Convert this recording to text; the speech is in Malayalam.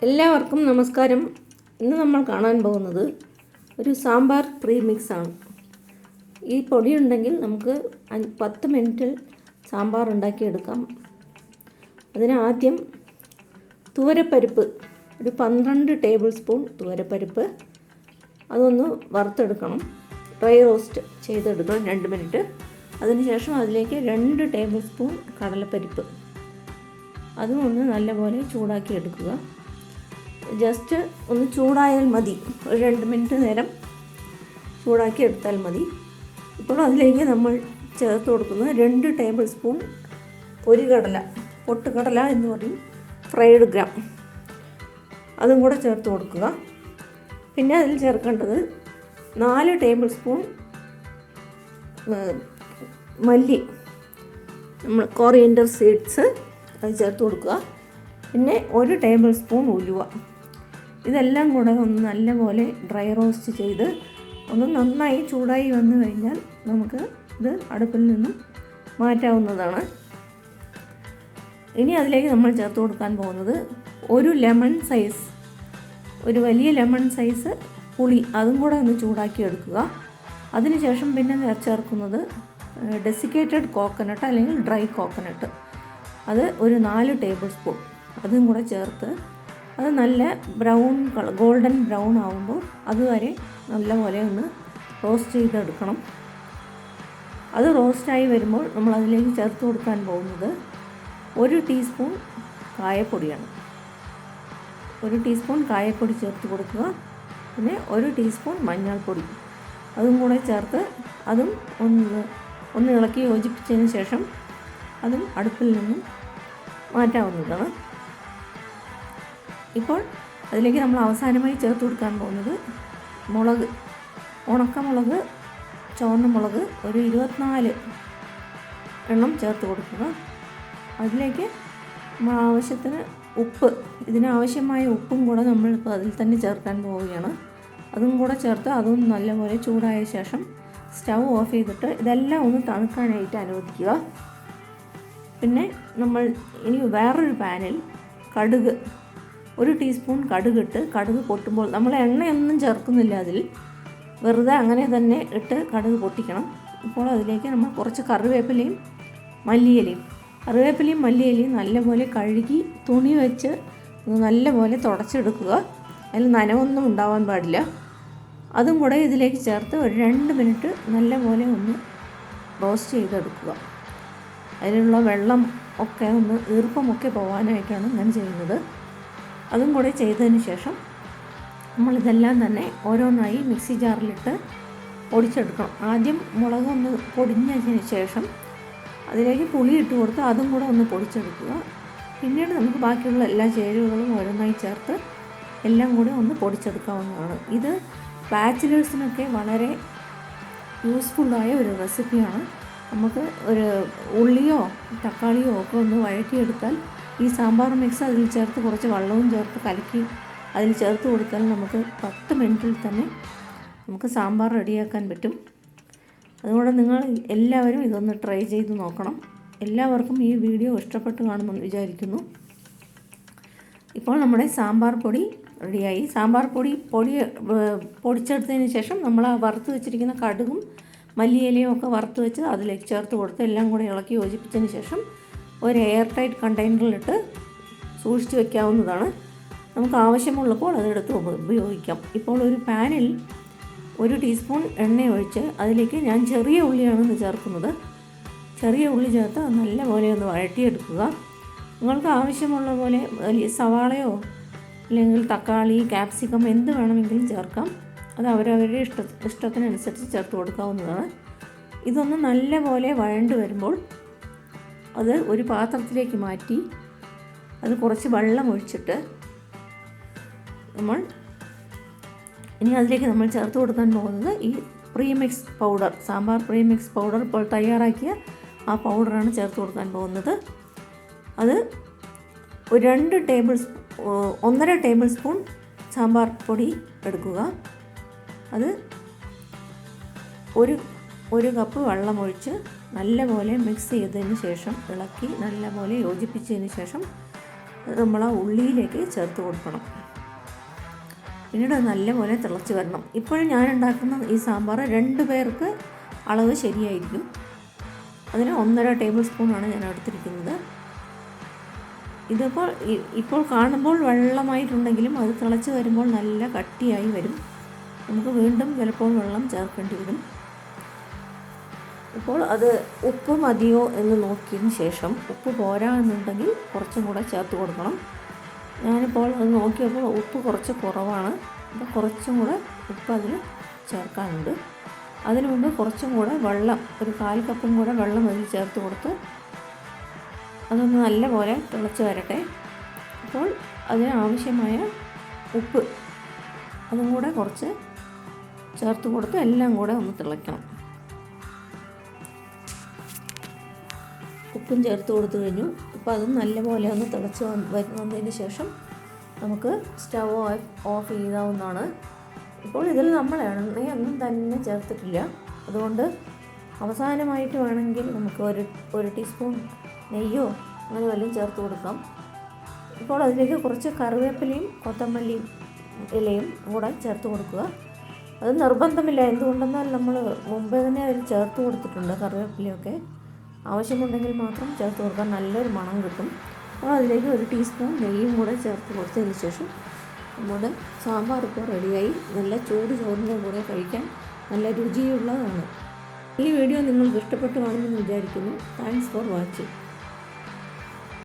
എല്ലാവർക്കും നമസ്കാരം. ഇന്ന് നമ്മൾ കാണാൻ പോകുന്നത് ഒരു സാമ്പാർ പ്രീമിക്സ് ആണ്. ഈ പൊടി ഉണ്ടെങ്കിൽ നമുക്ക് 10 മിനിറ്റിൽ സാമ്പാർ ഉണ്ടാക്കിയെടുക്കാം. അതിന് ആദ്യം തുവരപ്പരിപ്പ് ഒരു 12 ടേബിൾ സ്പൂൺ തുവരപ്പരിപ്പ് അതൊന്ന് വറുത്തെടുക്കണം. ഡ്രൈ റോസ്റ്റ് ചെയ്തെടുക്കണം 2 മിനിറ്റ്. അതിനുശേഷം അതിലേക്ക് 2 ടേബിൾ സ്പൂൺ കടലപ്പരിപ്പ് അതും ഒന്ന് നല്ലപോലെ ചൂടാക്കി എടുക്കുക. ജസ്റ്റ് ഒന്ന് ചൂടായാൽ മതി, ഒരു 2 മിനിറ്റ് നേരം ചൂടാക്കി എടുത്താൽ മതി. ഇപ്പോൾ അതിലേക്ക് നമ്മൾ ചേർത്ത് കൊടുക്കുന്നത് 2 ടേബിൾ സ്പൂൺ പൊരികടല, പൊട്ടുകടല എന്ന് പറയും, ഫ്രൈഡ് ഗ്രാം, അതും കൂടെ ചേർത്ത് കൊടുക്കുക. പിന്നെ അതിൽ ചേർക്കേണ്ടത് 4 ടേബിൾ സ്പൂൺ മല്ലി, നമ്മൾ കോറിയൻഡർ സീഡ്സ് അത് ചേർത്ത് കൊടുക്കുക. പിന്നെ 1 ടേബിൾ സ്പൂൺ ഉലുവ. ഇതെല്ലാം കൂടെ ഒന്ന് നല്ലപോലെ ഡ്രൈ റോസ്റ്റ് ചെയ്ത് ഒന്ന് നന്നായി ചൂടായി വന്നു കഴിഞ്ഞാൽ നമുക്ക് ഇത് അടുപ്പിൽ നിന്നും മാറ്റാവുന്നതാണ്. ഇനി അതിലേക്ക് നമ്മൾ ചേർത്ത് കൊടുക്കാൻ പോകുന്നത് ഒരു ലെമൺ സൈസ്, ഒരു വലിയ ലെമൺ സൈസ് പുളി, അതും കൂടെ ഒന്ന് ചൂടാക്കി എടുക്കുക. അതിനുശേഷം പിന്നെ ചേർക്കുന്നത് ഡെസിക്കേറ്റഡ് കോക്കനട്ട് അല്ലെങ്കിൽ ഡ്രൈ കോക്കനട്ട്, അത് ഒരു 4 ടേബിൾ സ്പൂൺ അതും കൂടെ ചേർത്ത് അത് നല്ല ബ്രൗൺ ഗോൾഡൻ ബ്രൗൺ ആകുമ്പോൾ അതുവരെ നല്ലപോലെ ഒന്ന് റോസ്റ്റ് ചെയ്തെടുക്കണം. അത് റോസ്റ്റായി വരുമ്പോൾ നമ്മൾ അതിലേക്ക് ചേർത്ത് കൊടുക്കാൻ പോകുന്നത് 1 ടീസ്പൂൺ കായപ്പൊടിയാണ്. 1 ടീസ്പൂൺ കായപ്പൊടി ചേർത്ത് കൊടുക്കുക. പിന്നെ 1 ടീസ്പൂൺ മഞ്ഞൾപ്പൊടി അതും കൂടെ ചേർത്ത് അതും ഒന്ന് ഇളക്കി യോജിപ്പിച്ചതിന് ശേഷം അതും അടുപ്പിൽ നിന്നും മാറ്റാവുന്നതാണ്. ഇപ്പോൾ അതിലേക്ക് നമ്മൾ അവസാനമായി ചേർത്ത് കൊടുക്കാൻ പോകുന്നത് മുളക്, ഉണക്കമുളക്, ചുവന്ന മുളക് ഒരു 24 എണ്ണം ചേർത്ത് കൊടുക്കുക. അതിലേക്ക് നമ്മൾ ആവശ്യത്തിന് ഉപ്പ്, ഇതിനാവശ്യമായ ഉപ്പും കൂടെ നമ്മളിപ്പോൾ അതിൽ തന്നെ ചേർക്കാൻ പോവുകയാണ്. അതും കൂടെ ചേർത്ത് അതും നല്ലപോലെ ചൂടായ ശേഷം സ്റ്റൗ ഓഫ് ചെയ്തിട്ട് ഇതെല്ലാം ഒന്ന് തണുക്കാനായിട്ട് അനുവദിക്കുക. പിന്നെ നമ്മൾ ഇനി വേറൊരു പാനിൽ കടുക്, 1 ടീസ്പൂൺ കടുകിട്ട്, കടുക് പൊട്ടുമ്പോൾ നമ്മൾ എണ്ണയൊന്നും ചേർക്കുന്നില്ല, അതിൽ വെറുതെ അങ്ങനെ തന്നെ ഇട്ട് കടുക് പൊട്ടിക്കണം. ഇപ്പോൾ അതിലേക്ക് നമ്മൾ കുറച്ച് കറിവേപ്പിലയും മല്ലിയിലയും നല്ലപോലെ കഴുകി തുണി വെച്ച് നല്ലപോലെ തുടച്ചെടുക്കുക. അതിൽ നനവൊന്നും ഉണ്ടാവാൻ പാടില്ല. അതും കൂടെ ഇതിലേക്ക് ചേർത്ത് ഒരു 2 മിനിറ്റ് നല്ലപോലെ ഒന്ന് റോസ്റ്റ് ചെയ്തെടുക്കുക. അതിലുള്ള വെള്ളം ഒക്കെ ഒന്ന് ഈർപ്പമൊക്കെ പോകാനായിട്ടാണ് ഞാൻ ചെയ്യുന്നത്. അതും കൂടെ ചെയ്തതിന് ശേഷം നമ്മളിതെല്ലാം തന്നെ ഓരോന്നായി മിക്സി ജാറിലിട്ട് പൊടിച്ചെടുക്കണം. ആദ്യം മുളകൊന്ന് പൊടിഞ്ഞതിന് ശേഷം അതിലേക്ക് പുളി ഇട്ട് കൊടുത്ത് അതും കൂടെ ഒന്ന് പൊടിച്ചെടുക്കുക. പിന്നീട് നമുക്ക് ബാക്കിയുള്ള എല്ലാ ചേരുവകളും ഓരോന്നായി ചേർത്ത് എല്ലാം കൂടെ ഒന്ന് പൊടിച്ചെടുക്കാവുന്നതാണ്. ഇത് ബാച്ചിലേഴ്സിനൊക്കെ വളരെ യൂസ്ഫുള്ളായ ഒരു റെസിപ്പിയാണ്. നമുക്ക് ഒരു ഉള്ളിയോ തക്കാളിയോ ഒക്കെ ഒന്ന് വഴറ്റിയെടുത്താൽ ഈ സാമ്പാർ മിക്സ് അതിൽ ചേർത്ത് കുറച്ച് വെള്ളവും ചേർത്ത് കലക്കി അതിൽ ചേർത്ത് കൊടുത്താൽ നമുക്ക് 10 മിനിറ്റിൽ തന്നെ നമുക്ക് സാമ്പാർ റെഡിയാക്കാൻ പറ്റും. അതുകൊണ്ട് നിങ്ങൾ എല്ലാവരും ഇതൊന്ന് ട്രൈ ചെയ്ത് നോക്കണം. എല്ലാവർക്കും ഈ വീഡിയോ ഇഷ്ടപ്പെട്ട് കാണുമെന്ന് വിചാരിക്കുന്നു. ഇപ്പോൾ നമ്മുടെ സാമ്പാർ പൊടി റെഡിയായി. സാമ്പാർ പൊടി പൊടിച്ചെടുത്തതിന് ശേഷം നമ്മൾ ആ വറുത്ത് വെച്ചിരിക്കുന്ന കടുകും മല്ലിയിലയും ഒക്കെ വറുത്ത് വെച്ച് അതിലേക്ക് ചേർത്ത് കൊടുത്ത് എല്ലാം കൂടെ ഇളക്കി യോജിപ്പിച്ചതിന് ശേഷം ഒരു എയർ ടൈറ്റ് കണ്ടെയ്നറിലിട്ട് സൂക്ഷിച്ച് വയ്ക്കാവുന്നതാണ്. നമുക്ക് ആവശ്യമുള്ളപ്പോൾ അതെടുത്ത് ഉപയോഗിക്കാം. ഇപ്പോൾ ഒരു പാനിൽ 1 ടീസ്പൂൺ എണ്ണ ഒഴിച്ച് അതിലേക്ക് ഞാൻ ചെറിയ ഉള്ളിയാണ് ചേർക്കുന്നത്. ചെറിയ ഉള്ളി ചേർത്ത് നല്ലപോലെ ഒന്ന് വഴറ്റിയെടുക്കുക. നിങ്ങൾക്ക് ആവശ്യമുള്ള പോലെ വലിയ സവാളയോ അല്ലെങ്കിൽ തക്കാളി, ക്യാപ്സിക്കം എന്ത് വേണമെങ്കിലും ചേർക്കാം. അത് അവരവരുടെ ഇഷ്ടത്തിനനുസരിച്ച് ചേർത്ത് കൊടുക്കാവുന്നതാണ്. ഇതൊന്ന് നല്ലപോലെ വഴണ്ട് വരുമ്പോൾ അത് ഒരു പാത്രത്തിലേക്ക് മാറ്റി അത് കുറച്ച് വെള്ളം ഒഴിച്ചിട്ട് ഇനി അതിലേക്ക് നമ്മൾ ചേർത്ത് കൊടുക്കാൻ പോകുന്നത് ഈ premix powder, sambar premix powder, ഇപ്പോൾ തയ്യാറാക്കിയ ആ പൗഡറാണ് ചേർത്ത് കൊടുക്കാൻ പോകുന്നത്. അത് ഒരു 1.5 ടേബിൾ സ്പൂൺ സാമ്പാർ പൊടി എടുക്കുക. അത് ഒരു കപ്പ് വെള്ളമൊഴിച്ച് നല്ലപോലെ മിക്സ് ചെയ്തതിന് ശേഷം ഇളക്കി നല്ലപോലെ യോജിപ്പിച്ചതിന് ശേഷം അത് നമ്മൾ ആ ഉള്ളിയിലേക്ക് ചേർത്ത് കൊടുക്കണം. പിന്നീട് നല്ലപോലെ തിളച്ച് വരണം. ഇപ്പോഴും ഞാൻ ഉണ്ടാക്കുന്ന ഈ സാമ്പാർ 2 പേർക്ക് അളവ് ശരിയായിരിക്കും. അതിന് 1.5 ടേബിൾ സ്പൂണാണ് ഞാൻ എടുത്തിരിക്കുന്നത്. ഇതിപ്പോൾ ഇപ്പോൾ കാണുമ്പോൾ വെള്ളമായിട്ടുണ്ടെങ്കിലും അത് തിളച്ച് വരുമ്പോൾ നല്ല കട്ടിയായി വരും. നമുക്ക് വീണ്ടും ചിലപ്പോൾ വെള്ളം ചേർക്കേണ്ടി വരും. ഇപ്പോൾ അത് ഉപ്പ് മതിയോ എന്ന് നോക്കിയതിന് ശേഷം ഉപ്പ് പോരാ എന്നുണ്ടെങ്കിൽ കുറച്ചും കൂടെ ചേർത്ത് കൊടുക്കണം. ഞാനിപ്പോൾ അത് നോക്കിയപ്പോൾ ഉപ്പ് കുറച്ച് കുറവാണ്. അപ്പോൾ കുറച്ചും കൂടെ ഉപ്പ് അതിൽ ചേർക്കാനുണ്ട്. അതിനു മുമ്പ് കുറച്ചും കൂടെ വെള്ളം, ഒരു 1/4 കപ്പും കൂടെ വെള്ളം അതിൽ ചേർത്ത് കൊടുത്ത് അതൊന്ന് നല്ലപോലെ തിളച്ച് വരട്ടെ. അപ്പോൾ അതിനാവശ്യമായ ഉപ്പ് അതും കൂടെ കുറച്ച് ചേർത്ത് കൊടുത്ത് എല്ലാം കൂടെ ഒന്ന് തിളയ്ക്കണം. ഉപ്പും ചേർത്ത് കൊടുത്തു കഴിഞ്ഞു. ഇപ്പോൾ അതും നല്ലപോലെ ഒന്ന് തിളച്ച് വന്നതിന് ശേഷം നമുക്ക് സ്റ്റവ് ഓഫ് ചെയ്യാവുന്നതാണ്. ഇപ്പോൾ ഇതിൽ നമ്മൾ എണ്ണയൊന്നും തന്നെ ചേർത്തിട്ടില്ല. അതുകൊണ്ട് അവസാനമായിട്ട് വേണമെങ്കിൽ നമുക്ക് ഒരു ടീസ്പൂൺ നെയ്യോ അങ്ങനെ വല്ലതും ചേർത്ത് കൊടുക്കാം. ഇപ്പോൾ അതിലേക്ക് കുറച്ച് കറിവേപ്പിലയും കൊത്തമല്ലിയും ഇലയും കൂടെ ചേർത്ത് കൊടുക്കുക. അത് നിർബന്ധമില്ല. എന്തുകൊണ്ടെന്നാൽ നമ്മൾ മുമ്പേ തന്നെ അതിൽ ചേർത്ത് കൊടുത്തിട്ടുണ്ട് കറിവേപ്പിലയൊക്കെ. ആവശ്യമുണ്ടെങ്കിൽ മാത്രം ചേർത്ത് കൊടുക്കാൻ നല്ലൊരു മണം കിട്ടും. അപ്പോൾ അതിലേക്ക് ഒരു ടീസ്പൂൺ നെയ്യും കൂടെ ചേർത്ത് കൊടുത്തതിന് ശേഷം നമ്മുടെ സാമ്പാർ ഇപ്പോൾ റെഡിയായി. നല്ല ചൂട് ചോറിൻ്റെ കൂടെ കഴിക്കാൻ നല്ല രുചിയുള്ളതാണ്. ഈ വീഡിയോ നിങ്ങൾക്ക് ഇഷ്ടപ്പെട്ടു കാണുമെന്ന് വിചാരിക്കുന്നു. Thanks for watching.